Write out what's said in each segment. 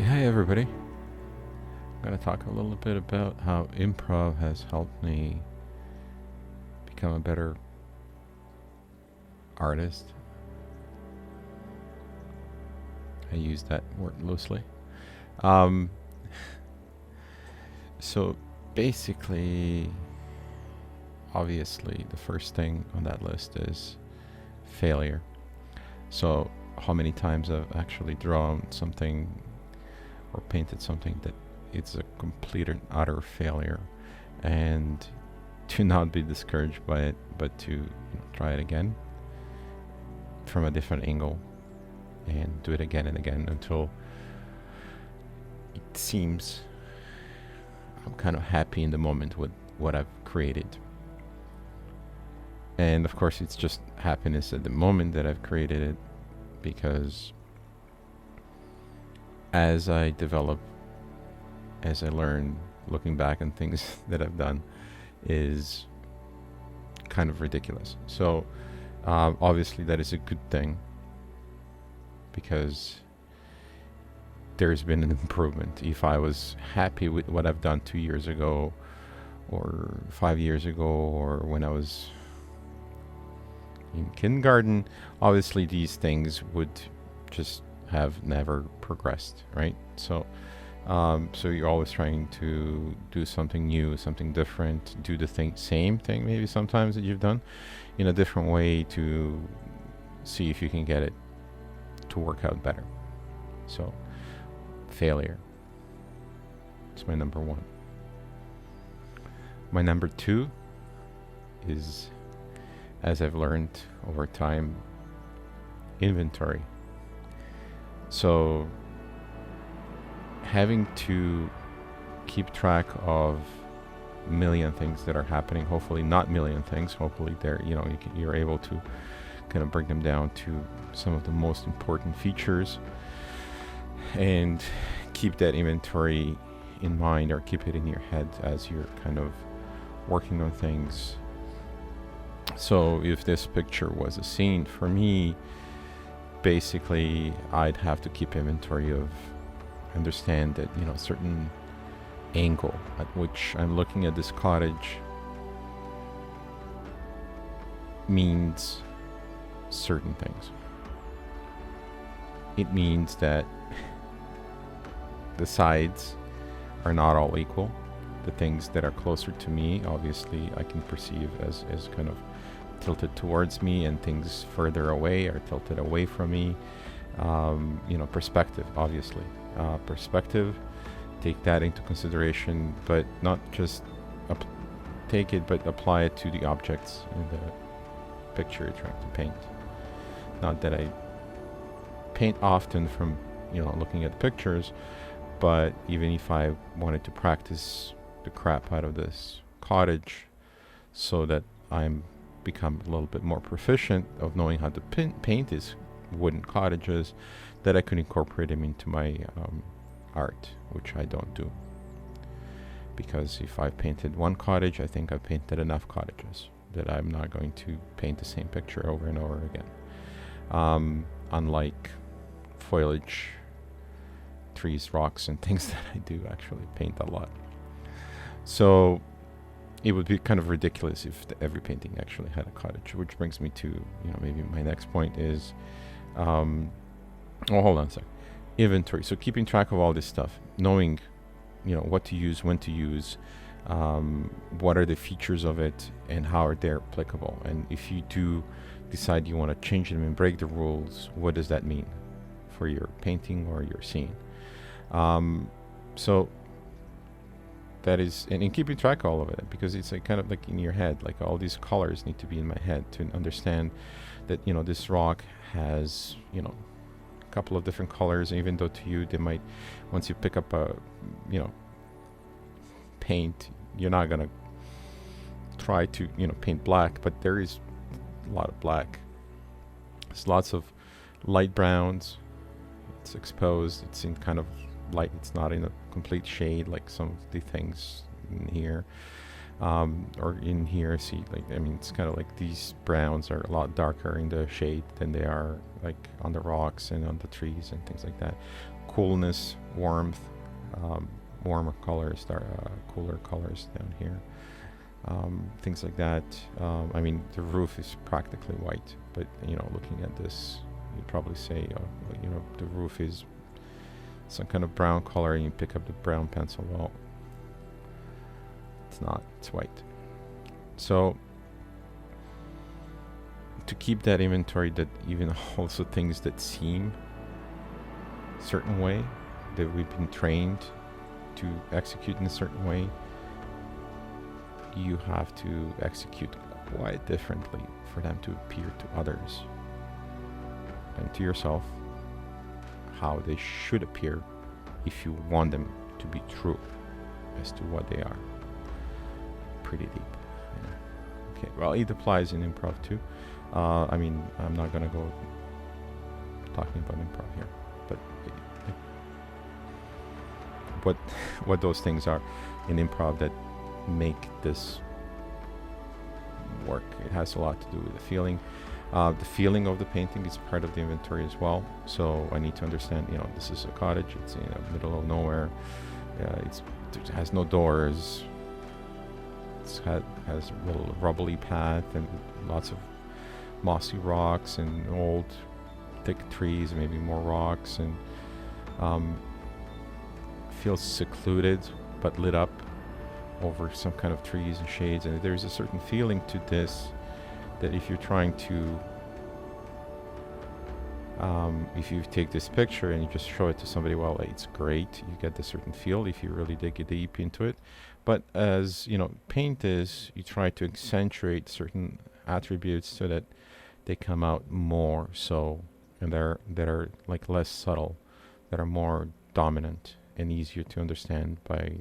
Hi everybody. I'm going to talk a little bit about how improv has helped me become a better artist. I use that word loosely. Um, so basically, obviously, the first thing on that list is failure. So how many times I've actually drawn something or painted something that it's a complete and utter failure, and to not be discouraged by it, but to try it again from a different angle and do it again and again until it seems I'm kind of happy in the moment with what I've created. And of course, it's just happiness at the moment that I've created it, because as I develop, as I learn, looking back on things that I've done is kind of ridiculous. So obviously that is a good thing, because there's been an improvement. If I was happy with what I've done 2 years ago or 5 years ago, or when I was in kindergarten, obviously these things would just have never progressed, right? So so you're always trying to do something new, something different, do the same thing maybe sometimes that you've done in a different way to see if you can get it to work out better. So failure, it's my number one. My number two is, as I've learned over time, inventory. So having to keep track of a million things that are happening, hopefully not million things, hopefully they're, you're able to kind of bring them down to some of the most important features, and keep that inventory in mind, or keep it in your head as you're kind of working on things. So if this picture was a scene for me, basically I'd have to keep inventory of, understand that certain angle at which I'm looking at this cottage means certain things. It means that the sides are not all equal. The things that are closer to me, obviously, I can perceive as kind of tilted towards me, and things further away are tilted away from me. Perspective, obviously. Perspective, take that into consideration, but not just take it, but apply it to the objects in the picture you're trying to paint. Not that I paint often from looking at the pictures, but even if I wanted to practice the crap out of this cottage so that I'm become a little bit more proficient of knowing how to paint these wooden cottages, that I could incorporate them into my art, which I don't do, because if I've painted one cottage, I think I've painted enough cottages that I'm not going to paint the same picture over and over again. Unlike foliage, trees, rocks, and things that I do actually paint a lot. So it would be kind of ridiculous if every painting actually had a cottage, which brings me to maybe my next point is hold on a sec. Inventory. So keeping track of all this stuff, knowing what to use, when to use, what are the features of it, and how are they applicable. And if you do decide you want to change them and break the rules, what does that mean for your painting or your scene? So that is, and in keeping track of all of it, because it's like kind of like in your head, like all these colors need to be in my head to understand that this rock has a couple of different colors, even though to you they might, once you pick up a paint, you're not gonna try to paint black, but there is a lot of black. There's lots of light browns. It's exposed, it's in kind of light, it's not in a complete shade like some of the things in here, or in here. See, it's kind of like these browns are a lot darker in the shade than they are like on the rocks and on the trees and things like that. coolness, warmth, warmer colors, cooler colors down here, things like that. I mean, the roof is practically white, but looking at this, you'd probably say, the roof is some kind of brown color, and you pick up the brown pencil. Well, it's not, it's white. So to keep that inventory, that even also things that seem a certain way, that we've been trained to execute in a certain way, you have to execute quite differently for them to appear to others and to yourself, how they should appear if you want them to be true as to what they are. Pretty deep. Yeah. Okay, well, it applies in improv too. I mean, I'm not gonna go talking about improv here, but what those things are in improv that make this work. It has a lot to do with the feeling. The feeling of the painting is part of the inventory as well. So I need to understand, this is a cottage. It's in the middle of nowhere. It has no doors. It has a little rubbly path and lots of mossy rocks and old thick trees, maybe more rocks, and feels secluded but lit up over some kind of trees and shades. And there's a certain feeling to this that if you're trying to if you take this picture and you just show it to somebody, well, it's great, you get a certain feel if you really dig deep into it. But as paint is, you try to accentuate certain attributes so that they come out more so, and that are like less subtle, that are more dominant and easier to understand by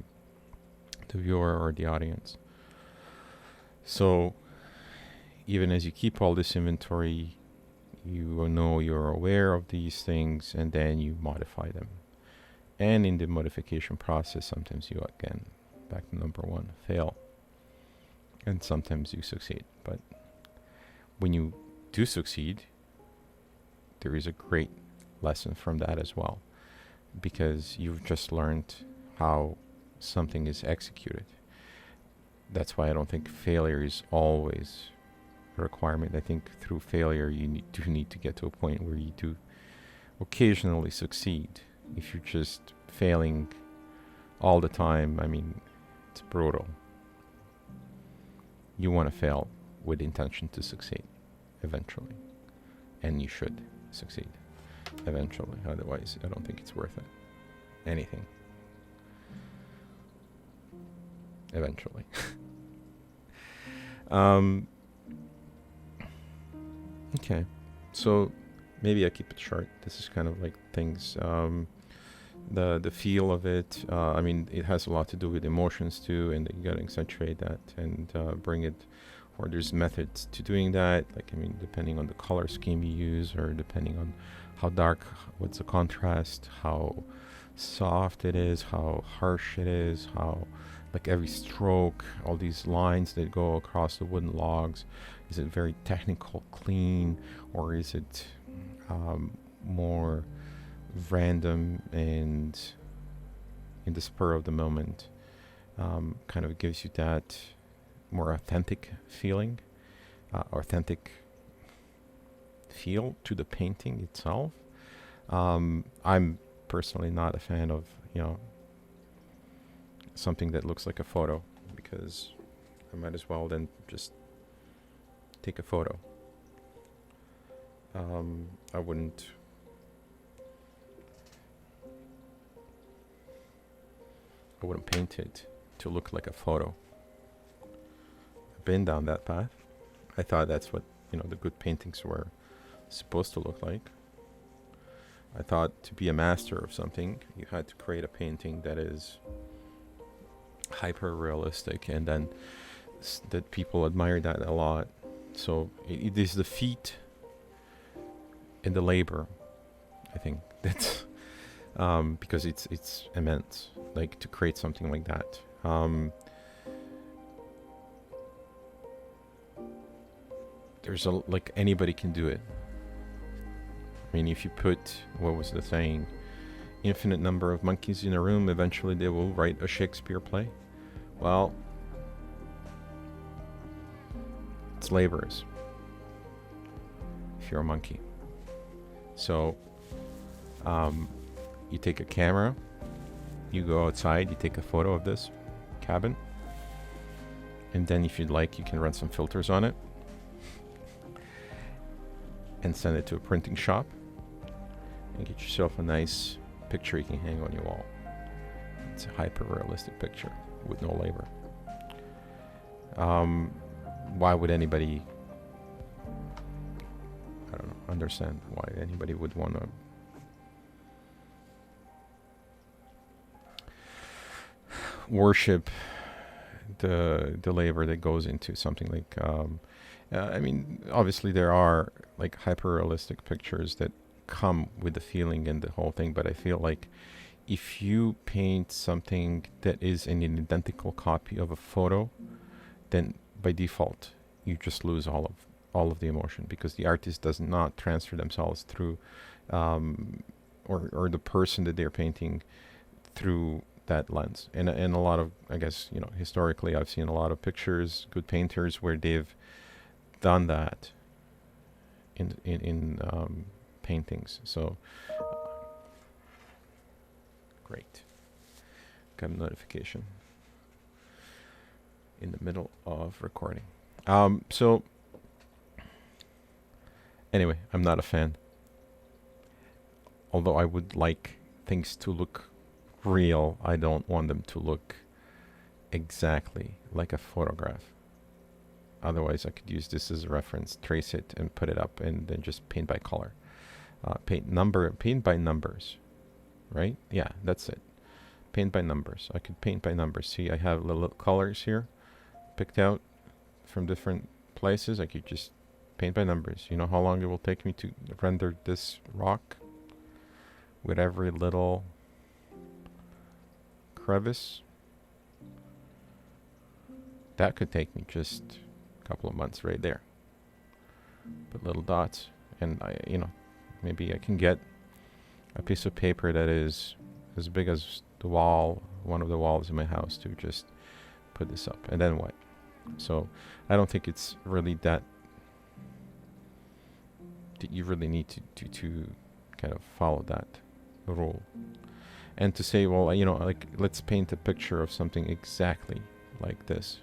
the viewer or the audience. So even as you keep all this inventory, you're aware of these things, and then you modify them. And in the modification process, sometimes you, again, back to number one, fail. And sometimes you succeed. But when you do succeed, there is a great lesson from that as well, because you've just learned how something is executed. That's why I don't think failure is always a requirement. I think through failure you do need to get to a point where you do occasionally succeed. If you're just failing all the time, I mean, it's brutal. You want to fail with intention to succeed eventually, and you should succeed eventually. Otherwise, I don't think it's worth it. Anything. Eventually. Okay, so maybe I keep it short. This is kind of like things, the feel of it. I mean, it has a lot to do with emotions too, and you gotta accentuate that and bring it. Or there's methods to doing that. Like, I mean, depending on the color scheme you use, or depending on how dark, what's the contrast, how soft it is, how harsh it is, how like every stroke, all these lines that go across the wooden logs, is it very technical, clean, or is it more random and in the spur of the moment? Kind of gives you that more authentic feeling, authentic feel to the painting itself. I'm personally not a fan of, something that looks like a photo, because I might as well then just take a photo. I wouldn't paint it to look like a photo. I've been down that path. I thought that's what the good paintings were supposed to look like. I thought to be a master of something, you had to create a painting that is hyper realistic, and then that people admire that a lot. So it is the feat and the labor, I think, that's because it's immense, like to create something like that. There's like anybody can do it. I mean, if you put, what was the saying? infinite number of monkeys in a room, eventually they will write a Shakespeare play. Well, it's laborious if you're a monkey. So you take a camera, you go outside, you take a photo of this cabin, and then if you'd like, you can run some filters on it and send it to a printing shop and get yourself a nice picture you can hang on your wall. It's a hyper-realistic picture with no labor. Why would anybody, I don't know, understand why anybody would want to worship the labor that goes into something like, I mean, obviously there are like hyper-realistic pictures that come with the feeling and the whole thing, but I feel like if you paint something that is an identical copy of a photo, then by default you just lose all of the emotion, because the artist does not transfer themselves through or the person that they're painting through that lens. And a lot of, I guess, you know, historically I've seen a lot of pictures, good painters, where they've done that in paintings. So great. Got a notification in the middle of recording. So anyway, I'm not a fan. Although I would like things to look real, I don't want them to look exactly like a photograph. Otherwise, I could use this as a reference, trace it, and put it up, and then just paint by color. Paint by numbers, right? Yeah, that's it. Paint by numbers. I could paint by numbers. See, I have little colors here picked out from different places. I could just paint by numbers. You know how long it will take me to render this rock with every little crevice? That could take me just a couple of months right there. Put little dots, and maybe I can get a piece of paper that is as big as the wall, one of the walls in my house, to just put this up, and then what? So I don't think it's really that you really need to kind of follow that rule. And to say, well, like, let's paint a picture of something exactly like this.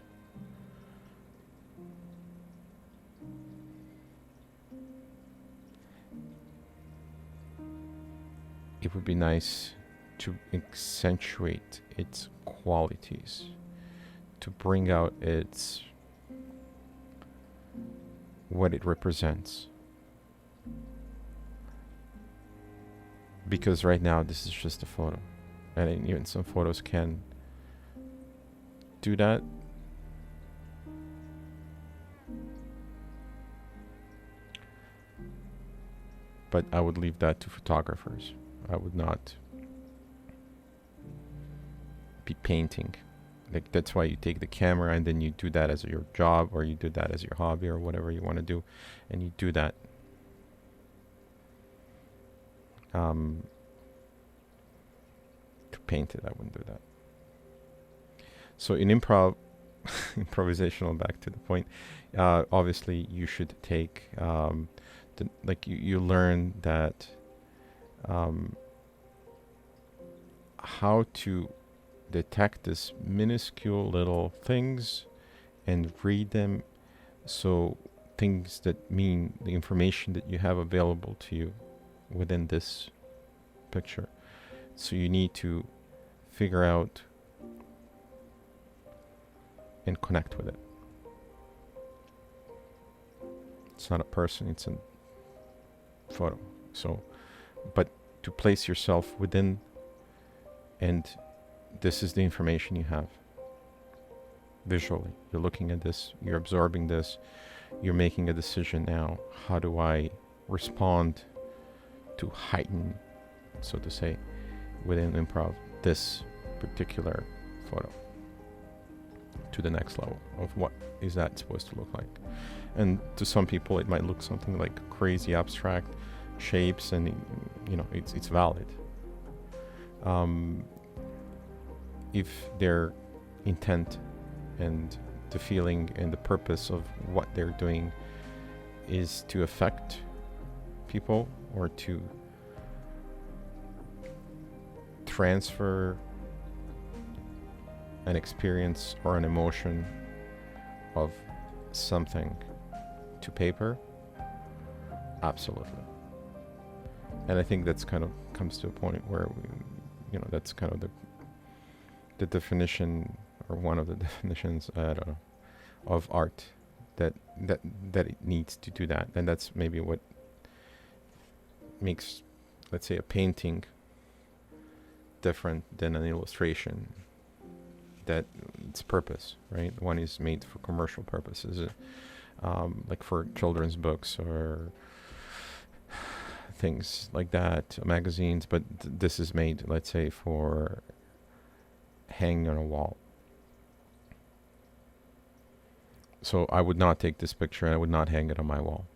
It would be nice to accentuate its qualities, to bring out what it represents. Because right now this is just a photo, and even some photos can do that. But I would leave that to photographers. I would not be painting. Like, that's why you take the camera and then you do that as your job, or you do that as your hobby, or whatever you want to do, and you do that. To paint it, I wouldn't do that. So in improv, improvisational, back to the point, obviously you should take, you learn that how to detect this minuscule little things and read them, so things that mean the information that you have available to you within this picture. So you need to figure out and connect with it. It's not a person, it's a photo. So, but to place yourself within, and this is the information you have visually. You're looking at this, you're absorbing this, you're making a decision now. How do I respond to heighten, so to say, within improv, this particular photo to the next level of what is that supposed to look like? And to some people it might look something like crazy abstract shapes, and it's valid. if their intent and the feeling and the purpose of what they're doing is to affect people or to transfer an experience or an emotion of something to paper, absolutely. And I think that's kind of comes to a point where that's kind of the definition, or one of the definitions, I don't know, of art, that it needs to do that. And that's maybe what makes, let's say, a painting different than an illustration, that its purpose, right? One is made for commercial purposes, like for children's books or things like that, magazines, but this is made, let's say, for hanging on a wall. So I would not take this picture and I would not hang it on my wall,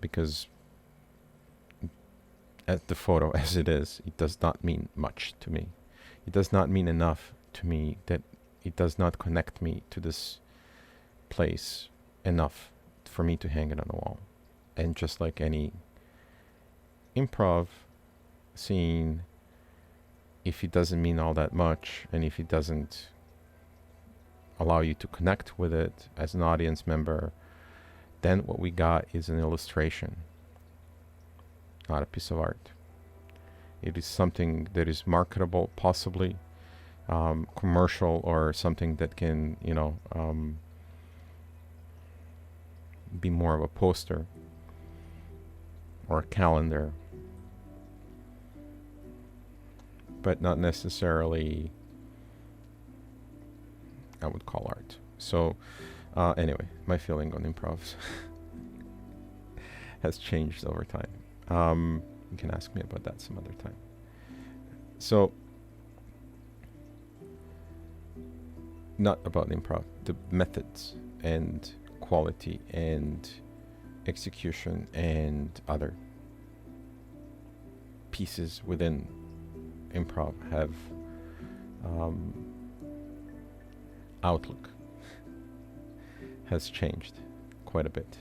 because as the photo as it is, it does not mean much to me. It does not mean enough to me, that it does not connect me to this place enough for me to hang it on the wall. And just like any improv scene, if it doesn't mean all that much, and if it doesn't allow you to connect with it as an audience member, then what we got is an illustration, not a piece of art. It is something that is marketable, possibly commercial, or something that can, be more of a poster or a calendar, but not necessarily I would call art. So anyway, my feeling on improvs has changed over time. You can ask me about that some other time. So, not about improv, the methods and quality and execution and other pieces within improv have outlook has changed quite a bit.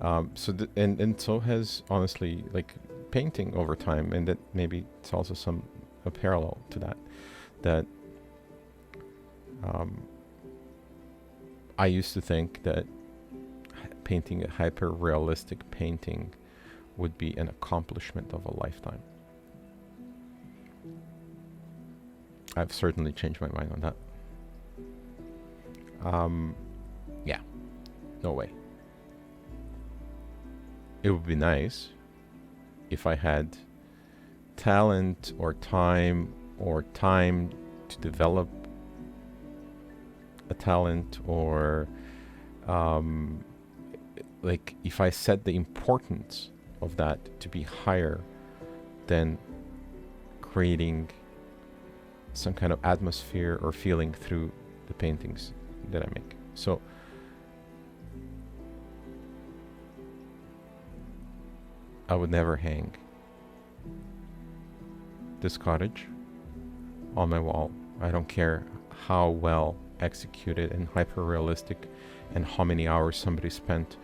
And so has, honestly, like, painting over time, and that maybe it's also a parallel to that I used to think that painting a hyper realistic painting would be an accomplishment of a lifetime. I've certainly changed my mind on that. Yeah, no way. It would be nice if I had talent or time to develop a talent, or like if I set the importance of that to be higher than creating some kind of atmosphere or feeling through the paintings that I make. So I would never hang this cottage on my wall. I don't care how well executed and hyper realistic and how many hours somebody spent,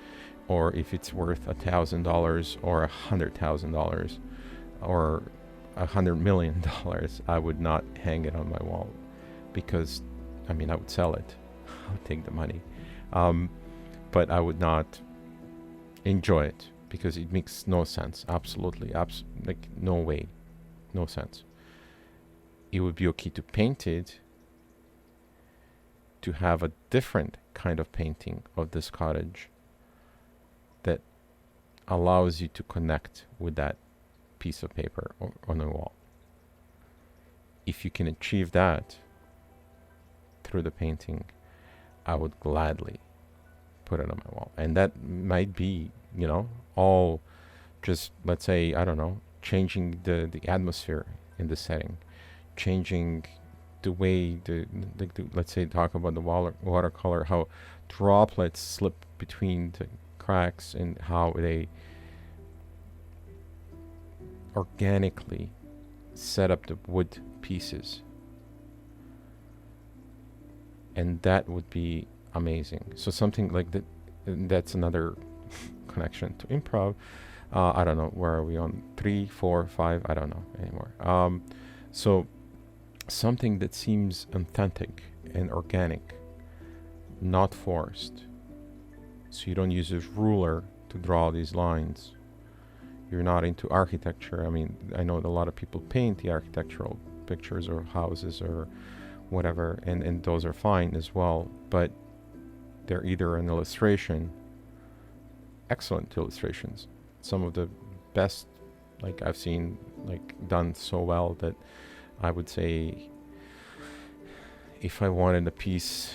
or if it's worth $1,000 or $100,000 or $100 million. I would not hang it on my wall, because I would sell it. I would take the money, but I would not enjoy it, because it makes no sense. Absolutely, like no way, no sense. It would be okay to paint it, to have a different kind of painting of this cottage that allows you to connect with that piece of paper on the wall. If you can achieve that through the painting, I would gladly put it on my wall. And that might be, all just, let's say, I don't know, changing the atmosphere in the setting, changing the way let's say, talk about the watercolor, how droplets slip between the cracks and how they organically set up the wood pieces, and that would be amazing. So something like that, that's another connection to improv. I don't know, where are we on? 3, 4, 5? I don't know anymore. So something that seems authentic and organic, not forced. So you don't use a ruler to draw these lines. You're not into architecture. I mean, I know that a lot of people paint the architectural pictures or houses or whatever, and those are fine as well, but they're either an illustration, excellent illustrations, some of the best, like I've seen, like done so well that I would say if I wanted a piece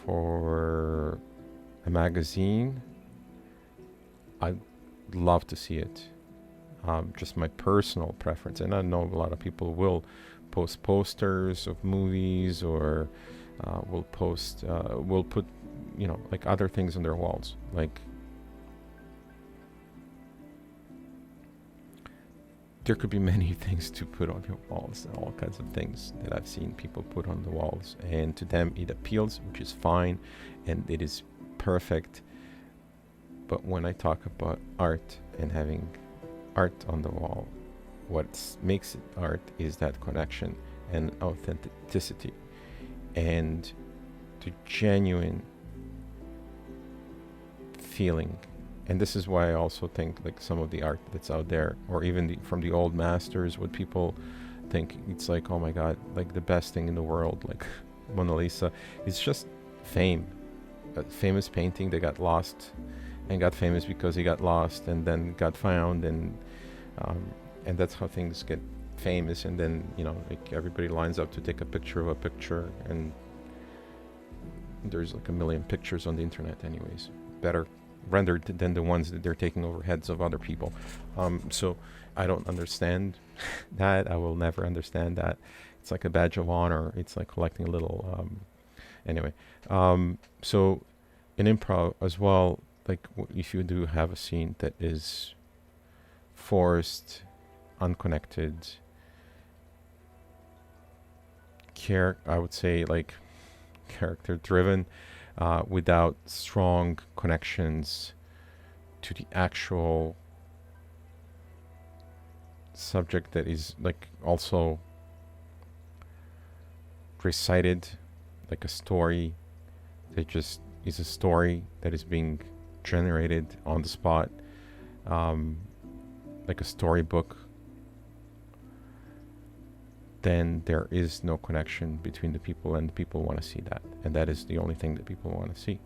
for a magazine, I'd love to see it. Just my personal preference, and I know a lot of people will post posters of movies, or will put, you know, like other things on their walls. Like, there could be many things to put on your walls, and all kinds of things that I've seen people put on the walls, and to them it appeals, which is fine, and it is perfect. But when I talk about art and having art on the wall, what makes it art is that connection and authenticity and the genuine feeling. And this is why I also think like some of the art that's out there, or even from the old masters, what people think it's like, oh my God, like the best thing in the world, like Mona Lisa, it's just fame. A famous painting that got lost and got famous because he got lost and then got found, and that's how things get famous. And then, you know, like everybody lines up to take a picture of a picture, and there's like a million pictures on the internet anyways, better rendered than the ones that they're taking over heads of other people. So I don't understand that. I will never understand that. It's like a badge of honor. It's like collecting a little anyway. So in improv as well, like if you do have a scene that is forced, unconnected, I would say like character driven, without strong connections to the actual subject that is like also recited, like a story that just is a story that is being generated on the spot, like a storybook, then there is no connection between the people, and the people want to see that, and that is the only thing that people want to see.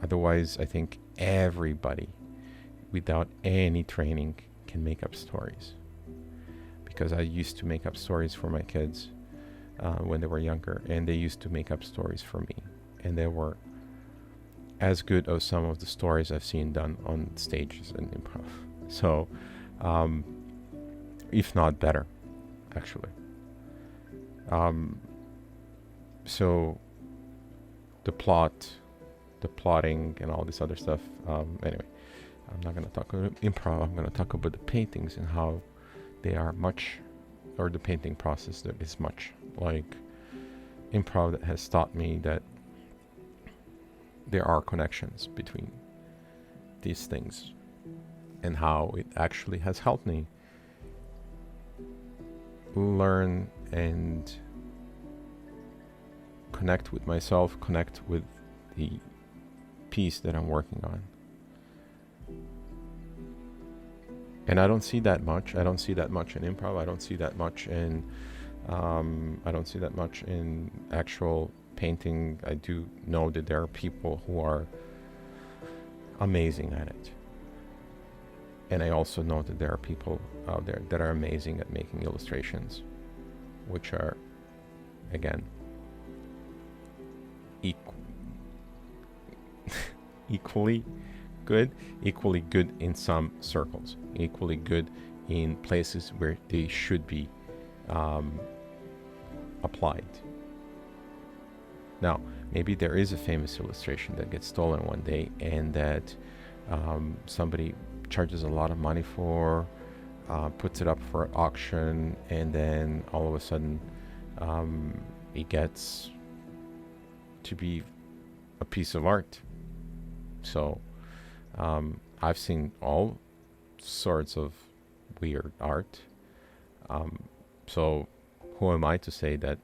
Otherwise, I think everybody without any training can make up stories, because I used to make up stories for my kids when they were younger, and they used to make up stories for me, and they were as good as some of the stories I've seen done on stages in improv. So, if not better, actually. So the plotting and all this other stuff. Anyway, I'm not going to talk about improv. I'm going to talk about the paintings and how they are much, or the painting process that is much like improv, that has taught me that there are connections between these things, and how it actually has helped me learn and connect with myself, connect with the piece that I'm working on. And I don't see that much. I don't see that much in improv. I don't see that much in actual painting. I do know that there are people who are amazing at it. And I also know that there are people out there that are amazing at making illustrations, which are, again, equally good in some circles, equally good in places where they should be applied. Now, maybe there is a famous illustration that gets stolen one day, and that somebody charges a lot of money for, puts it up for auction, and then all of a sudden it gets to be a piece of art. So I've seen all sorts of weird art. So who am I to say that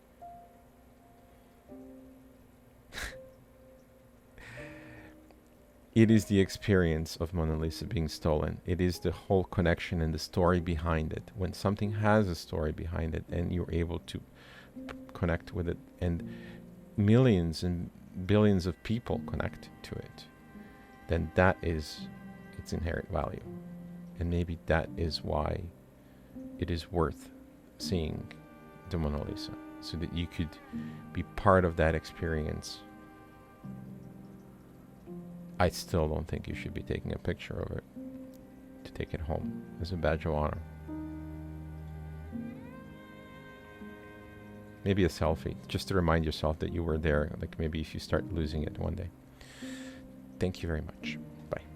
it is the experience of Mona Lisa being stolen? It is the whole connection and the story behind it. When something has a story behind it and you're able to connect with it, and millions and billions of people connect to it, then that is its inherent value. And maybe that is why it is worth seeing the Mona Lisa, so that you could be part of that experience. I still don't think you should be taking a picture of it to take it home as a badge of honor. Maybe a selfie, just to remind yourself that you were there, like maybe if you start losing it one day. Thank you very much. Bye.